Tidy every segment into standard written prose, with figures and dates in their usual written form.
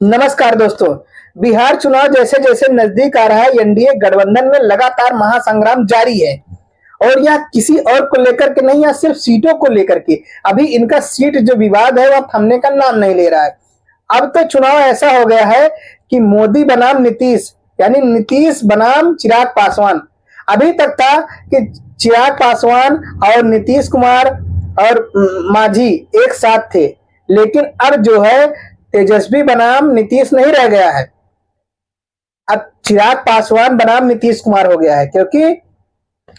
नमस्कार दोस्तों। बिहार चुनाव जैसे जैसे नजदीक आ रहा है, एनडीए गठबंधन में लगातार महासंग्राम जारी है। और यह किसी और को लेकर के नहीं, यह सिर्फ सीटों को लेकर के। अभी इनका सीट जो विवाद है वह थमने का नाम नहीं ले रहा है। अब तो चुनाव ऐसा हो गया है कि मोदी बनाम नीतीश, यानी नीतीश बनाम चिराग पासवान। अभी तक था कि चिराग पासवान और नीतीश कुमार और मांझी एक साथ थे, लेकिन अब जो है तेजस्वी बनाम नीतीश नहीं रह गया है। अब चिराग पासवान बनाम नीतीश कुमार हो गया है, क्योंकि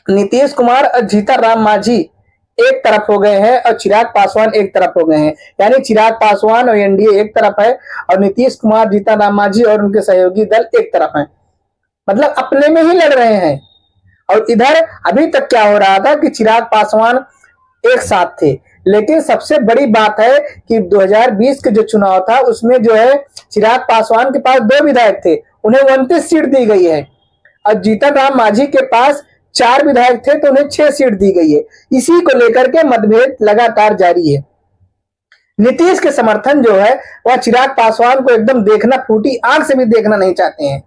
नीतीश कुमार और जीतन राम मांझी एक तरफ हो गए हैं और चिराग पासवान एक तरफ हो गए हैं। यानी चिराग पासवान और एनडीए एक तरफ है और नीतीश कुमार, जीतन राम मांझी और उनके सहयोगी दल एक तरफ है। मतलब अपने में ही लड़ रहे हैं। और इधर अभी तक क्या हो रहा था कि चिराग पासवान एक साथ थे, लेकिन सबसे बड़ी बात है कि 2020 के जो चुनाव था उसमें जो है चिराग पासवान के पास 2 विधायक थे, उन्हें 29 सीट दी गई है। और जीतन राम मांझी के पास 4 विधायक थे तो उन्हें 6 सीट दी गई है। इसी को लेकर के मतभेद लगातार जारी है। नीतीश के समर्थन जो है वह चिराग पासवान को एकदम देखना, फूटी आंख से भी देखना नहीं चाहते हैं।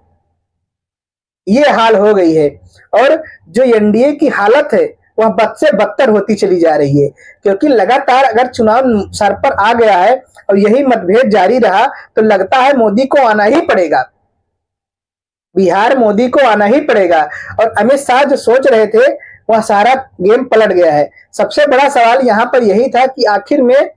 ये हाल हो गई है। और जो एनडीए की हालत है वह बद से बदतर होती चली जा रही है, क्योंकि लगातार अगर चुनाव सर पर आ गया है और यही मतभेद जारी रहा तो लगता है मोदी को आना ही पड़ेगा। बिहार मोदी को आना ही पड़ेगा। और अमित शाह जो सोच रहे थे वह सारा गेम पलट गया है। सबसे बड़ा सवाल यहां पर यही था कि आखिर में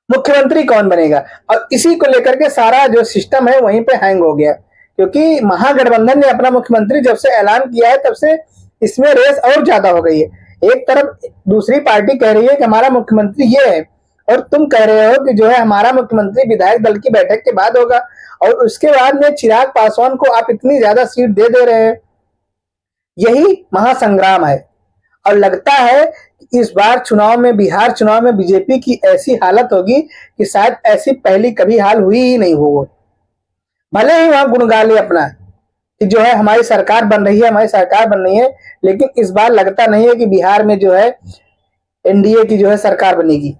मुख्यमंत्री कौन बनेगा, और इसी को लेकर के सारा जो सिस्टम है वहीं पे हैंग हो गया। क्योंकि महागठबंधन ने अपना मुख्यमंत्री जब से ऐलान किया है तब से इसमें रेस और ज्यादा हो गई है। एक तरफ दूसरी पार्टी कह रही है कि हमारा मुख्यमंत्री ये है, और तुम कह रहे हो कि जो है हमारा मुख्यमंत्री विधायक दल की बैठक के बाद होगा, और उसके बाद में चिराग पासवान को आप इतनी ज्यादा सीट दे रहे हैं। यही महासंग्राम है। और लगता है कि इस बार चुनाव में, बिहार चुनाव में बीजेपी की ऐसी हालत होगी कि शायद ऐसी पहली कभी हाल हुई ही नहीं हो। भले ही वहां गुण गा ले अपना कि जो है हमारी सरकार बन रही है, हमारी सरकार बन रही है, लेकिन इस बार लगता नहीं है कि बिहार में जो है एनडीए की जो है सरकार बनेगी।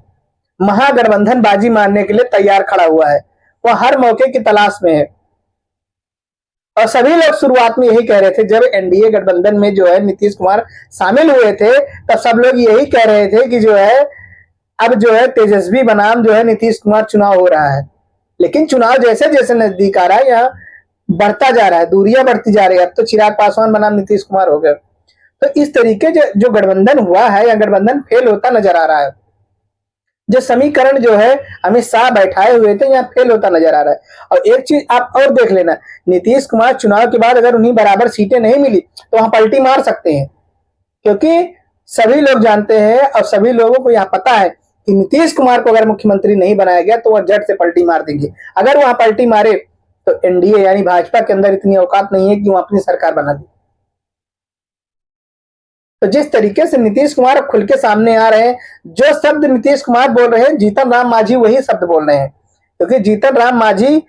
महागठबंधन बाजी मारने के लिए तैयार खड़ा हुआ है, वह हर मौके की तलाश में है। और सभी लोग शुरुआत में यही कह रहे थे, जब एनडीए गठबंधन में जो है नीतीश कुमार शामिल हुए थे तब सब लोग यही कह रहे थे कि जो है अब जो है तेजस्वी बनाम जो है नीतीश कुमार चुनाव हो रहा है। लेकिन चुनाव जैसे जैसे नजदीक आ रहा है, यहाँ बढ़ता जा रहा है, दूरियां बढ़ती जा रही है। अब तो चिराग पासवान बनाम नीतीश कुमार हो गए। तो इस तरीके जो गठबंधन हुआ है या गठबंधन फेल होता नजर आ रहा है। जो समीकरण जो है अमित शाह बैठाए हुए थे यहाँ फेल होता नजर आ रहा है। और एक चीज आप और देख लेना, नीतीश कुमार चुनाव के बाद अगर उन्हें बराबर सीटें नहीं मिली तो वहां पलटी मार सकते हैं। क्योंकि सभी लोग जानते हैं और सभी लोगों को यह पता है कि नीतीश कुमार को अगर मुख्यमंत्री नहीं बनाया गया तो वह जट से पलटी मार देंगे। अगर वहां पलटी मारे तो एनडीए यानी भाजपा के अंदर इतनी औकात नहीं है कि वह अपनी सरकार बना दे। तो जिस तरीके से नीतीश कुमार खुल के सामने आ रहे हैं, जो शब्द नीतीश कुमार बोल रहे हैं जीतन राम मांझी वही शब्द बोल रहे हैं। क्योंकि जीतन राम मांझी,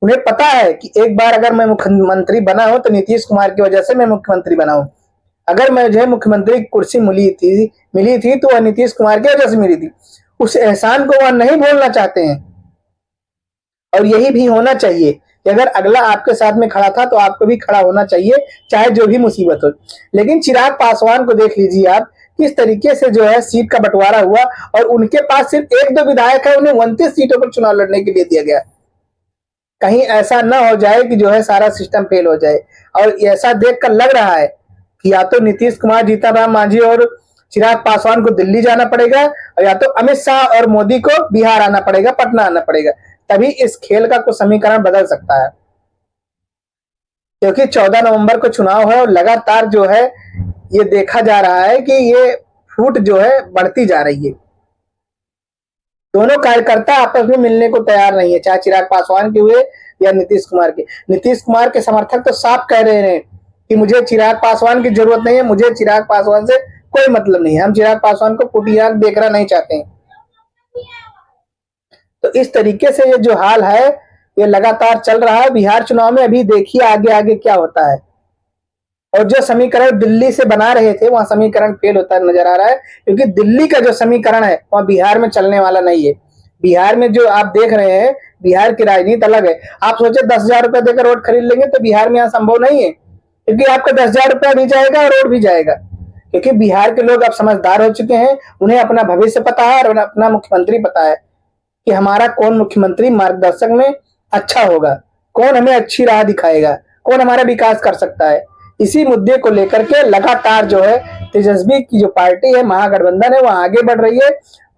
उन्हें पता है कि एक बार अगर मैं मुख्यमंत्री बना हूं तो नीतीश कुमार की वजह से मैं मुख्यमंत्री बना हूं। अगर मुझे मुख्यमंत्री की कुर्सी मिली थी तो वह नीतीश कुमार की वजह से मिली थी। उस एहसान को वह नहीं भूलना चाहते हैं। और यही भी होना चाहिए कि अगर अगला आपके साथ में खड़ा था तो आपको भी खड़ा होना चाहिए, चाहे जो भी मुसीबत हो। लेकिन चिराग पासवान को देख लीजिए आप, किस तरीके से जो है सीट का बंटवारा हुआ, और उनके पास सिर्फ 1-2 विधायक है, उन्हें 29 सीटों पर चुनाव लड़ने के लिए दिया गया। कहीं ऐसा ना हो जाए कि जो है सारा सिस्टम फेल हो जाए। और ऐसा देखकर लग रहा है कि या तो नीतीश कुमार, जीतन राम मांझी और चिराग पासवान को दिल्ली जाना पड़ेगा, और या तो अमित शाह और मोदी को बिहार आना पड़ेगा, पटना आना पड़ेगा। तभी इस खेल का कुछ समीकरण बदल सकता है। क्योंकि 14 नवंबर को चुनाव है और लगातार जो है ये देखा जा रहा है कि ये फूट जो है बढ़ती जा रही है। दोनों कार्यकर्ता आपस में मिलने को तैयार नहीं है, चाहे चिराग पासवान के हुए या नीतीश कुमार के। नीतीश कुमार के समर्थक तो साफ कह रहे हैं कि मुझे चिराग पासवान की जरूरत नहीं है, मुझे चिराग पासवान से कोई मतलब नहीं है, हम चिराग पासवान को फूटी आंख देखना नहीं चाहते हैं। तो इस तरीके से ये जो हाल है ये लगातार चल रहा है बिहार चुनाव में। अभी देखिए आगे आगे क्या होता है। और जो समीकरण दिल्ली से बना रहे थे वहां समीकरण फेल होता नजर आ रहा है, क्योंकि दिल्ली का जो समीकरण है वह बिहार में चलने वाला नहीं है। बिहार में जो आप देख रहे हैं बिहार की राजनीति अलग है। आप सोचे 10,000 रुपए देकर वोट खरीद लेंगे तो बिहार में यहाँ संभव नहीं है, क्योंकि आपका 10,000 रुपया भी जाएगा और वोट भी जाएगा। क्योंकि बिहार के लोग अब समझदार हो चुके हैं, उन्हें अपना भविष्य पता है और अपना मुख्यमंत्री पता है कि हमारा कौन मुख्यमंत्री मार्गदर्शक में अच्छा होगा, कौन हमें अच्छी राह दिखाएगा, कौन हमारा विकास कर सकता है। इसी मुद्दे को लेकर के लगातार जो है तेजस्वी की जो पार्टी है, महागठबंधन है, वो आगे बढ़ रही है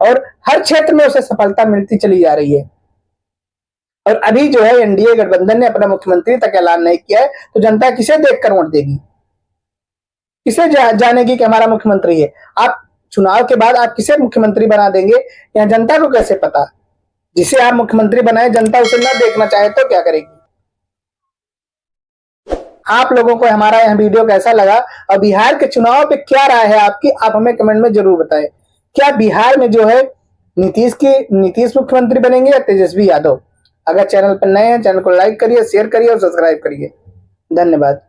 और हर क्षेत्र में उसे सफलता मिलती चली जा रही है। और अभी जो है एनडीए गठबंधन ने अपना मुख्यमंत्री तक ऐलान नहीं किया है, तो जनता किसे देखकर वोट देगी, किसे जानेगी कि हमारा मुख्यमंत्री है। आप चुनाव के बाद आप किसे मुख्यमंत्री बना देंगे, या जनता को कैसे पता। जिसे आप मुख्यमंत्री बनाए जनता उसे ना देखना चाहे तो क्या करेगी। आप लोगों को हमारा यह वीडियो कैसा लगा और बिहार के चुनाव पे क्या राय है आपकी, आप हमें कमेंट में जरूर बताएं। क्या बिहार में जो है नीतीश मुख्यमंत्री बनेंगे या तेजस्वी यादव। अगर चैनल पर नए हैं, चैनल को लाइक करिए, शेयर करिए और सब्सक्राइब करिए। धन्यवाद।